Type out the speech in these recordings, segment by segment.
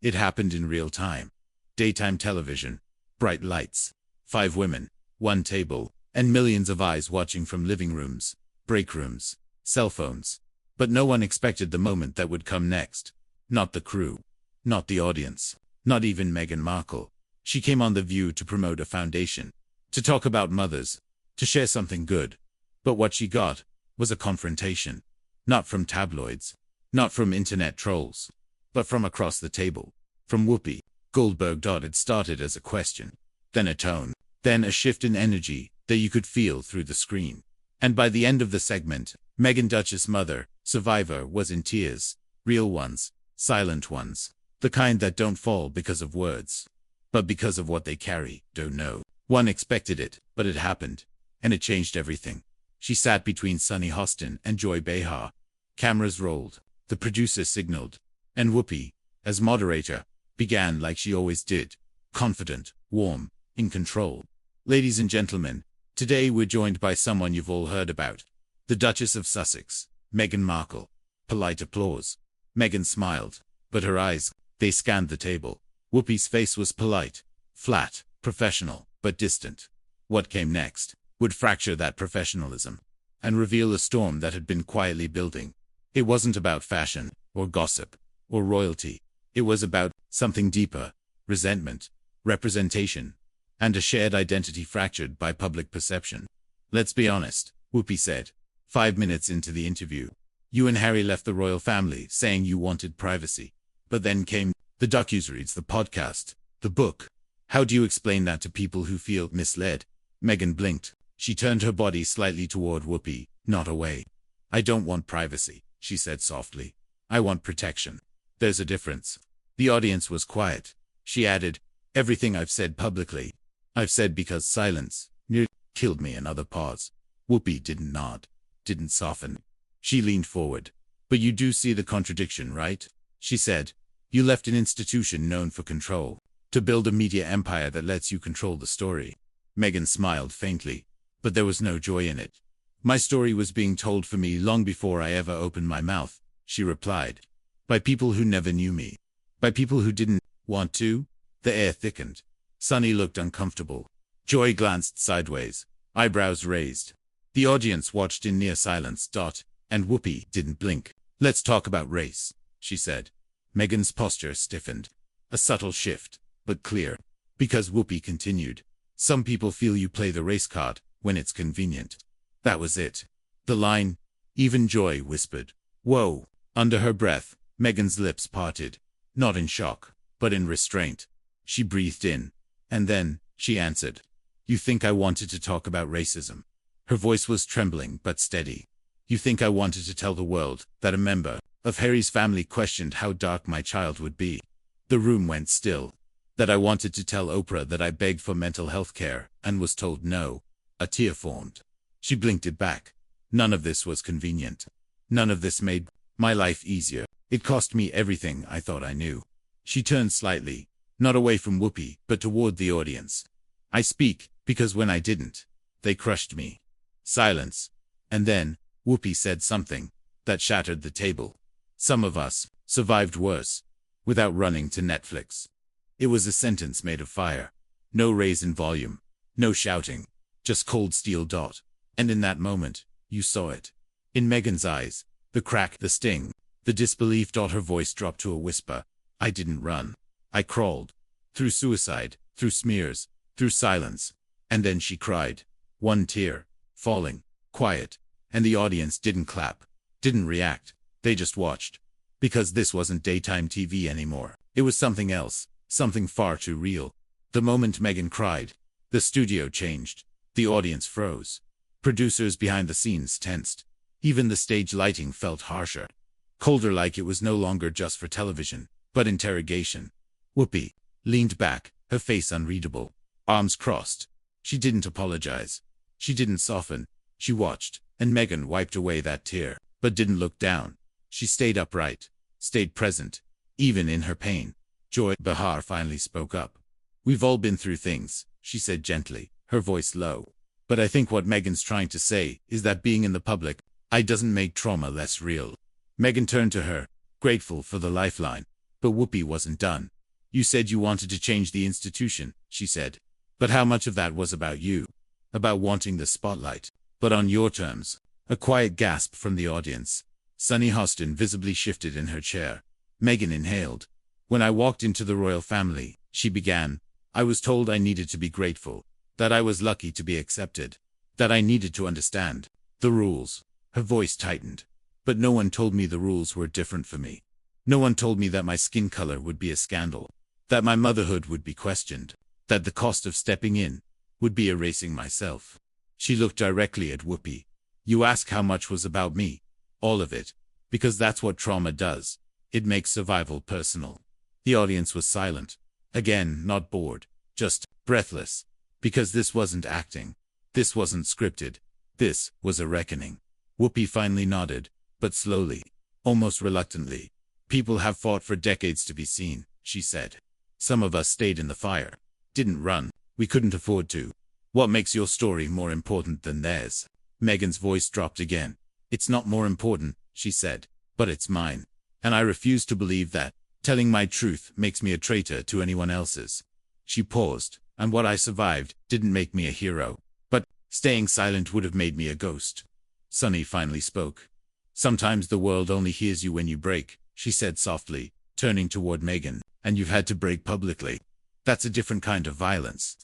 It happened in real time. Daytime television, bright lights, 5 women, 1 table, and millions of eyes watching from living rooms, break rooms, cell phones. But no one expected the moment that would come next. Not the crew. Not the audience. Not even Meghan Markle. She came on The View to promote a foundation. To talk about mothers. To share something good. But what she got was a confrontation. Not from tabloids. Not from internet trolls. But from across the table. From Whoopi Goldberg. It started as a question. Then a tone. Then a shift in energy that you could feel through the screen. And by the end of the segment, Meghan Duchess' mother, survivor, was in tears. Real ones. Silent ones. The kind that don't fall because of words, but because of what they carry. Don't know. One expected it, but it happened. And it changed everything. She sat between Sunny Hostin and Joy Behar. Cameras rolled. The producer signaled. And Whoopi, as moderator, began like she always did. Confident, warm, in control. Ladies and gentlemen, today we're joined by someone you've all heard about. The Duchess of Sussex, Meghan Markle. Polite applause. Meghan smiled, but her eyes, they scanned the table. Whoopi's face was polite, flat, professional, but distant. What came next would fracture that professionalism and reveal a storm that had been quietly building. It wasn't about fashion, or gossip, or royalty. It was about something deeper: resentment, representation, and a shared identity fractured by public perception. Let's be honest, Whoopi said, 5 minutes into the interview. You and Harry left the royal family saying you wanted privacy. But then came the docuseries, the podcast, the book. How do you explain that to people who feel misled? Meghan blinked. She turned her body slightly toward Whoopi, not away. I don't want privacy, she said softly. I want protection. There's a difference. The audience was quiet. She added, everything I've said publicly, I've said because silence nearly killed me. Another pause. Whoopi didn't nod, didn't soften. She leaned forward. But you do see the contradiction, right? She said. You left an institution known for control, to build a media empire that lets you control the story. Meghan smiled faintly, but there was no joy in it. My story was being told for me long before I ever opened my mouth, she replied. By people who never knew me. By people who didn't want to. The air thickened. Sunny looked uncomfortable. Joy glanced sideways, eyebrows raised. The audience watched in near silence. And Whoopi didn't blink. Let's talk about race, she said. Meghan's posture stiffened. A subtle shift, but clear. Because Whoopi continued. Some people feel you play the race card when it's convenient. That was it. The line. Even Joy whispered. Whoa. Under her breath, Meghan's lips parted. Not in shock, but in restraint. She breathed in. And then, she answered. You think I wanted to talk about racism? Her voice was trembling but steady. You think I wanted to tell the world that a member of Harry's family questioned how dark my child would be? The room went still. That I wanted to tell Oprah that I begged for mental health care and was told no? A tear formed. She blinked it back. None of this was convenient. None of this made my life easier. It cost me everything I thought I knew. She turned slightly, not away from Whoopi, but toward the audience. I speak because when I didn't, they crushed me. Silence. And then, Whoopi said something that shattered the table. Some of us survived worse, without running to Netflix. It was a sentence made of fire. No raise in volume, no shouting, just cold steel. And in that moment, you saw it. In Meghan's eyes, the crack, the sting, the disbelief. Her voice dropped to a whisper. I didn't run. I crawled. Through suicide, through smears, through silence. And then she cried. One tear, falling, quiet. And the audience didn't clap, didn't react. They just watched. Because this wasn't daytime TV anymore. It was something else, something far too real. The moment Meghan cried, the studio changed. The audience froze. Producers behind the scenes tensed. Even the stage lighting felt harsher. Colder, like it was no longer just for television, but interrogation. Whoopi leaned back, her face unreadable, arms crossed. She didn't apologize. She didn't soften. She watched. And Meghan wiped away that tear, but didn't look down. She stayed upright, stayed present, even in her pain. Joy Behar finally spoke up. We've all been through things, she said gently, her voice low. But I think what Meghan's trying to say is that being in the public eye doesn't make trauma less real. Meghan turned to her, grateful for the lifeline. But Whoopi wasn't done. You said you wanted to change the institution, she said. But how much of that was about you? About wanting the spotlight. But on your terms. A quiet gasp from the audience. Sunny Hostin visibly shifted in her chair. Meghan inhaled. When I walked into the royal family, she began, I was told I needed to be grateful. That I was lucky to be accepted. That I needed to understand the rules. Her voice tightened. But no one told me the rules were different for me. No one told me that my skin color would be a scandal. That my motherhood would be questioned. That the cost of stepping in would be erasing myself. She looked directly at Whoopi. You ask how much was about me. All of it. Because that's what trauma does. It makes survival personal. The audience was silent. Again, not bored. Just breathless. Because this wasn't acting. This wasn't scripted. This was a reckoning. Whoopi finally nodded, but slowly, almost reluctantly. People have fought for decades to be seen, she said. Some of us stayed in the fire. Didn't run. We couldn't afford to. What makes your story more important than theirs? Meghan's voice dropped again. It's not more important, she said, but it's mine. And I refuse to believe that telling my truth makes me a traitor to anyone else's. She paused, and what I survived didn't make me a hero. But staying silent would have made me a ghost. Sunny finally spoke. Sometimes the world only hears you when you break, she said softly, turning toward Meghan, and you've had to break publicly. That's a different kind of violence.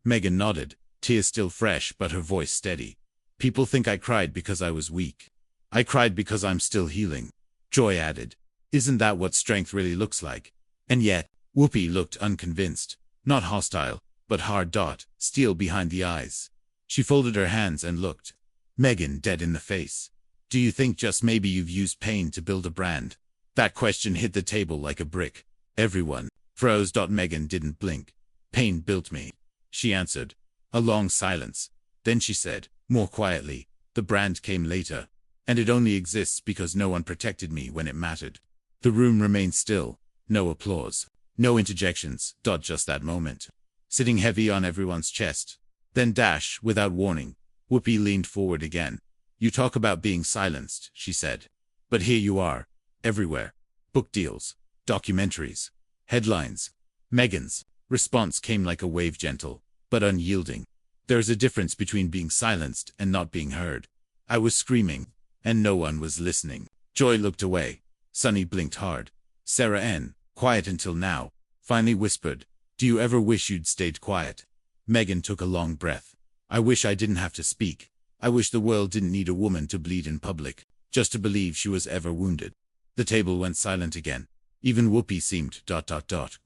Meghan nodded, tears still fresh but her voice steady. People think I cried because I was weak. I cried because I'm still healing. Joy added. Isn't that what strength really looks like? And yet, Whoopi looked unconvinced. Not hostile, but hard. Steel behind the eyes. She folded her hands and looked Meghan dead in the face. Do you think just maybe you've used pain to build a brand? That question hit the table like a brick. Everyone froze. Meghan didn't blink. Pain built me, she answered. A long silence. Then she said, more quietly, the brand came later. And it only exists because no one protected me when it mattered. The room remained still. No applause. No interjections. Just that moment. Sitting heavy on everyone's chest. Then without warning, Whoopi leaned forward again. You talk about being silenced, she said. But here you are. Everywhere. Book deals. Documentaries. Headlines. Meghan's response came like a wave, gentle, but unyielding. There's a difference between being silenced and not being heard. I was screaming, and no one was listening. Joy looked away. Sunny blinked hard. Sarah N., quiet until now, finally whispered, do you ever wish you'd stayed quiet? Meghan took a long breath. I wish I didn't have to speak. I wish the world didn't need a woman to bleed in public, just to believe she was ever wounded. The table went silent again. Even Whoopi seemed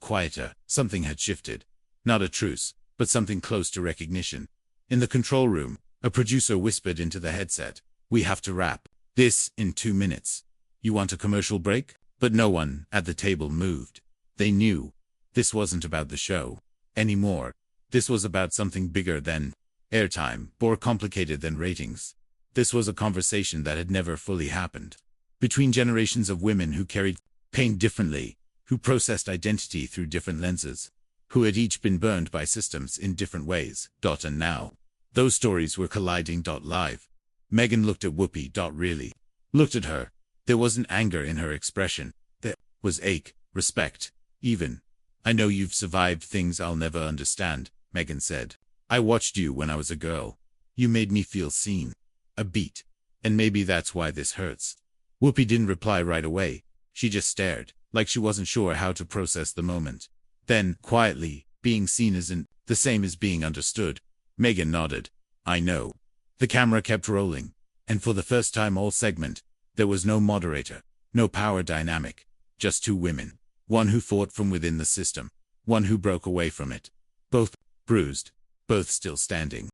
quieter. Something had shifted. Not a truce, but something close to recognition. In the control room, a producer whispered into the headset, we have to wrap this in 2 minutes. You want a commercial break? But no one at the table moved. They knew this wasn't about the show anymore. This was about something bigger than airtime, more complicated than ratings. This was a conversation that had never fully happened. Between generations of women who carried pain differently, who processed identity through different lenses, who had each been burned by systems in different ways. And now, those stories were colliding. Live. Meghan looked at Whoopi. Really. Looked at her. There wasn't anger in her expression. There was ache, respect, even. I know you've survived things I'll never understand, Meghan said. I watched you when I was a girl. You made me feel seen. A beat. And maybe that's why this hurts. Whoopi didn't reply right away. She just stared, like she wasn't sure how to process the moment. Then, quietly, being seen isn't the same as being understood. Meghan nodded. I know. The camera kept rolling. And for the first time all segment, there was no moderator, no power dynamic. Just two women. One who fought from within the system. One who broke away from it. Both bruised. Both still standing.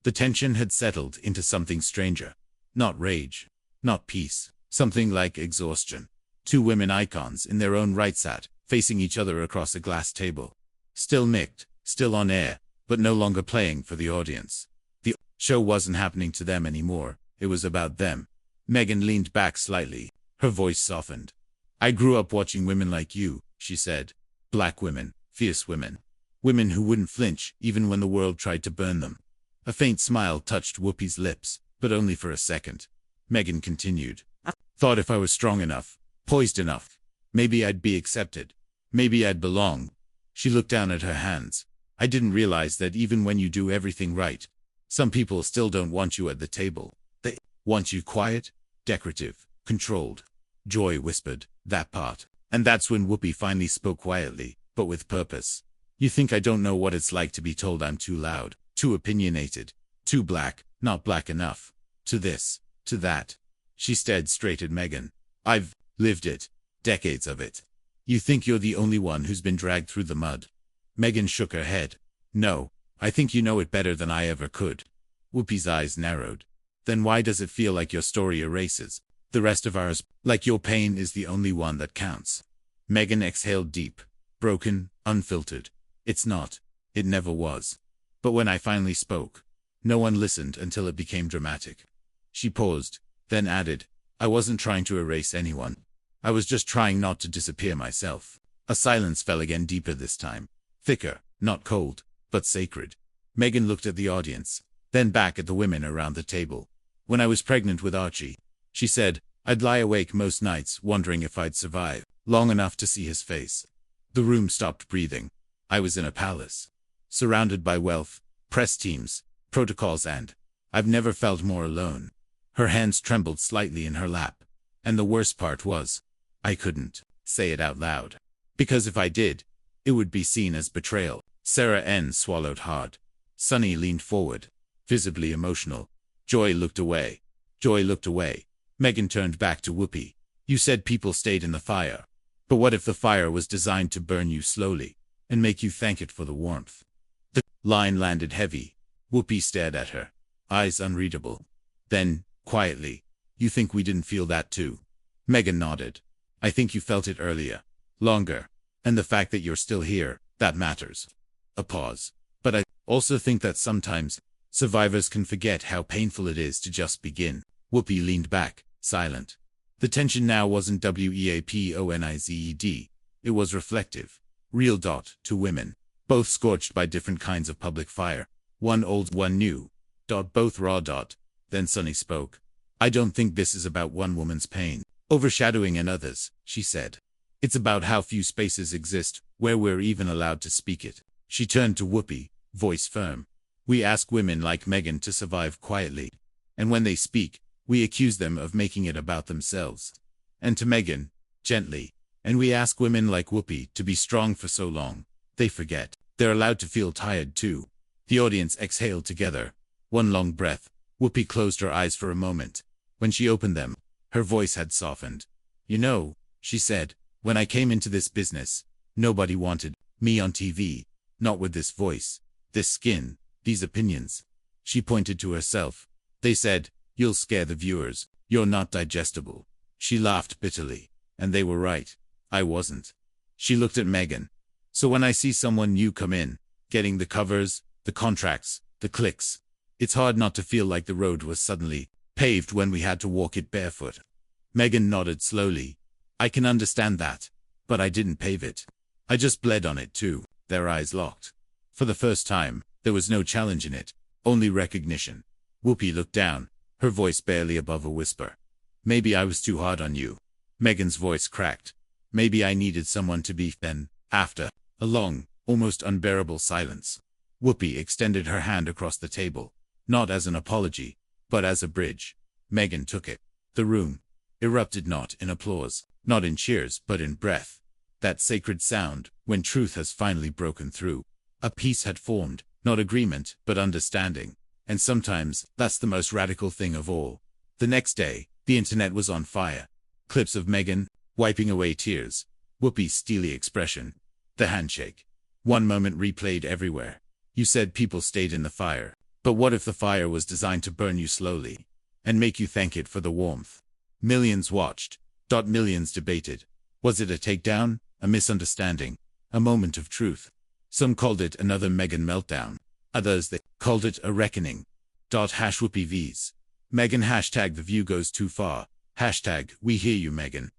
The tension had settled into something stranger. Not rage. Not peace. Something like exhaustion. Two women icons in their own right sat, facing each other across a glass table. Still micked, still on air, but no longer playing for the audience. The show wasn't happening to them anymore. It was about them. Meghan leaned back slightly. Her voice softened. I grew up watching women like you, she said. Black women, fierce women. Women who wouldn't flinch, even when the world tried to burn them. A faint smile touched Whoopi's lips, but only for a second. Meghan continued. Thought if I was strong enough, poised enough, Maybe I'd be accepted. Maybe I'd belong. She looked down at her hands. I didn't realize that even when you do everything right, some people still don't want you at the table. They want you quiet, decorative, controlled. Joy whispered, that part. And that's when Whoopi finally spoke quietly, but with purpose. You think I don't know what it's like to be told I'm too loud, too opinionated, too black, not black enough. To this, to that. She stared straight at Meghan. I've lived it. Decades of it. You think you're the only one who's been dragged through the mud? Meghan shook her head. No, I think you know it better than I ever could. Whoopi's eyes narrowed. Then why does it feel like your story erases the rest of ours, like your pain is the only one that counts? Meghan exhaled deep, broken, unfiltered. It's not. It never was. But when I finally spoke, no one listened until it became dramatic. She paused, then added, I wasn't trying to erase anyone. I was just trying not to disappear myself. A silence fell again, deeper this time. Thicker, not cold, but sacred. Meghan looked at the audience, then back at the women around the table. When I was pregnant with Archie, she said, I'd lie awake most nights wondering if I'd survive long enough to see his face. The room stopped breathing. I was in a palace, surrounded by wealth, press teams, protocols, and I've never felt more alone. Her hands trembled slightly in her lap. And the worst part was, I couldn't say it out loud. Because if I did, it would be seen as betrayal. Sarah N. swallowed hard. Sunny leaned forward, visibly emotional. Joy looked away. Meghan turned back to Whoopi. You said people stayed in the fire. But what if the fire was designed to burn you slowly and make you thank it for the warmth? The line landed heavy. Whoopi stared at her, eyes unreadable. Then, quietly, you think we didn't feel that too? Meghan nodded. I think you felt it earlier. Longer. And the fact that you're still here, that matters. A pause. But I also think that sometimes survivors can forget how painful it is to just begin. Whoopi leaned back, silent. The tension now wasn't weaponized. It was reflective. Real. To women. Both scorched by different kinds of public fire. One old, one new. Both raw. Then Sunny spoke. I don't think this is about one woman's pain overshadowing another's, she said. It's about how few spaces exist where we're even allowed to speak it. She turned to Whoopi, voice firm. We ask women like Meghan to survive quietly. And when they speak, we accuse them of making it about themselves. And to Meghan, gently. And we ask women like Whoopi to be strong for so long. They forget. They're allowed to feel tired too. The audience exhaled together. One long breath. Whoopi closed her eyes for a moment. When she opened them, her voice had softened. You know, she said, when I came into this business, nobody wanted me on TV. Not with this voice, this skin, these opinions. She pointed to herself. They said, you'll scare the viewers. You're not digestible. She laughed bitterly. And they were right. I wasn't. She looked at Meghan. So when I see someone new come in, getting the covers, the contracts, the clicks, it's hard not to feel like the road was suddenly paved when we had to walk it barefoot. Meghan nodded slowly. I can understand that. But I didn't pave it. I just bled on it too. Their eyes locked. For the first time, there was no challenge in it, only recognition. Whoopi looked down, her voice barely above a whisper. Maybe I was too hard on you. Meghan's voice cracked. Maybe I needed someone to be. Then, after a long, almost unbearable silence, Whoopi extended her hand across the table, not as an apology, but as a bridge. Meghan took it. The room erupted, not in applause, not in cheers, but in breath. That sacred sound, when truth has finally broken through. A peace had formed, not agreement, but understanding. And sometimes, that's the most radical thing of all. The next day, the internet was on fire. Clips of Meghan, wiping away tears. Whoopi's steely expression. The handshake. One moment replayed everywhere. You said people stayed in the fire. But what if the fire was designed to burn you slowly and make you thank it for the warmth? Millions watched. Millions debated. Was it a takedown, a misunderstanding, a moment of truth? Some called it another Meghan meltdown. Others, they called it a reckoning. Whoopi V's. Meghan # the view goes too far. # we hear you, Meghan.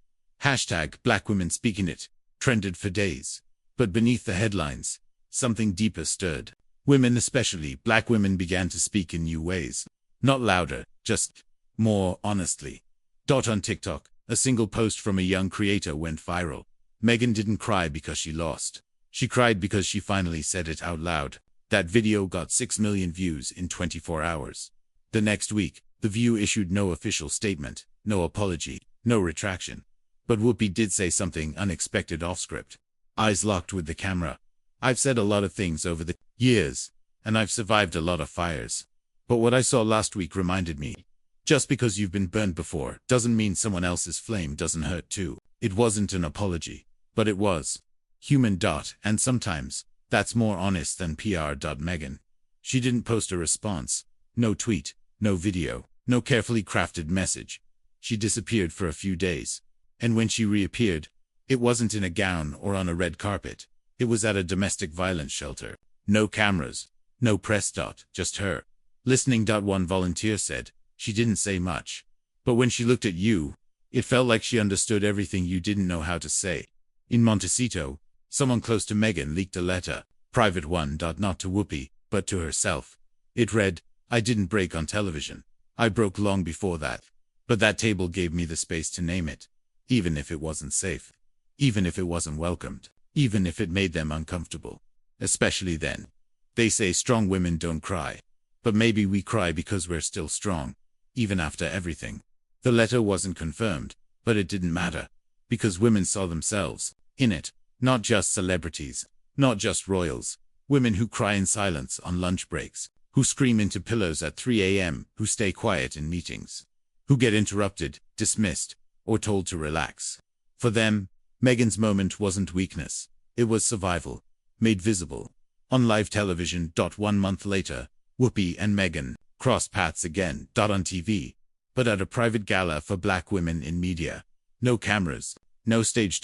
# black women speaking it. Trended for days. But beneath the headlines, something deeper stirred. Women, especially black women, began to speak in new ways. Not louder, just more honestly. On TikTok, A single post from a young creator went viral. Meghan didn't cry because she lost. She cried because she finally said it out loud. That video got 6 million views in 24 hours. The next week, The View issued no official statement, no apology, no retraction. But Whoopi did say something unexpected off-script. Eyes locked with the camera. I've said a lot of things over the years, and I've survived a lot of fires. But what I saw last week reminded me. Just because you've been burned before doesn't mean someone else's flame doesn't hurt too. It wasn't an apology, but it was human. And sometimes that's more honest than PR. Meghan. She didn't post a response. No tweet, no video, no carefully crafted message. She disappeared for a few days. And when she reappeared, it wasn't in a gown or on a red carpet. It was at a domestic violence shelter. No cameras, no press. Just her. Listening. One volunteer said, she didn't say much. But when she looked at you, it felt like she understood everything you didn't know how to say. In Montecito, someone close to Meghan leaked a letter, private one. Not to Whoopi, but to herself. It read, I didn't break on television. I broke long before that. But that table gave me the space to name it. Even if it wasn't safe. Even if it wasn't welcomed. Even if it made them uncomfortable. Especially then. They say strong women don't cry. But maybe we cry because we're still strong. Even after everything. The letter wasn't confirmed, but it didn't matter. Because women saw themselves in it. Not just celebrities. Not just royals. Women who cry in silence on lunch breaks. Who scream into pillows at 3 a.m. Who stay quiet in meetings. Who get interrupted, dismissed, or told to relax. For them, Meghan's moment wasn't weakness. It was survival. Made visible. On live television. 1 month later, Whoopi and Meghan crossed paths again. On TV. But at a private gala for black women in media. No cameras. No stage.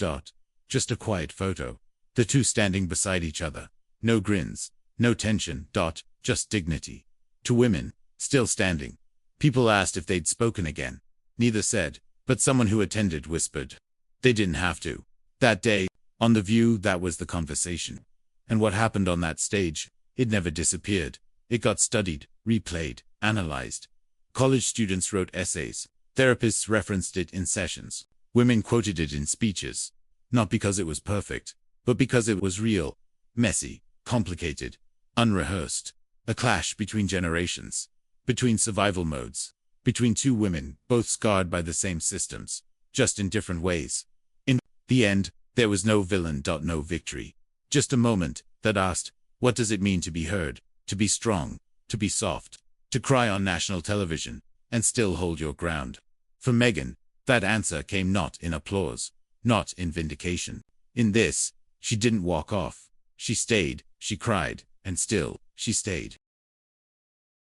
Just a quiet photo. The two standing beside each other. No grins. No tension. Just dignity. Two women, still standing. People asked if they'd spoken again. Neither said, but someone who attended whispered. They didn't have to. That day, on The View, that was the conversation. And what happened on that stage, it never disappeared. It got studied, replayed, analyzed. College students wrote essays. Therapists referenced it in sessions. Women quoted it in speeches. Not because it was perfect, but because it was real, messy, complicated, unrehearsed. A clash between generations. Between survival modes. Between two women, both scarred by the same systems, just in different ways. In the end, there was no villain. No victory. Just a moment that asked, what does it mean to be heard, to be strong, to be soft, to cry on national television, and still hold your ground? For Meghan, that answer came not in applause, not in vindication. In this, she didn't walk off. She stayed, she cried, and still, she stayed.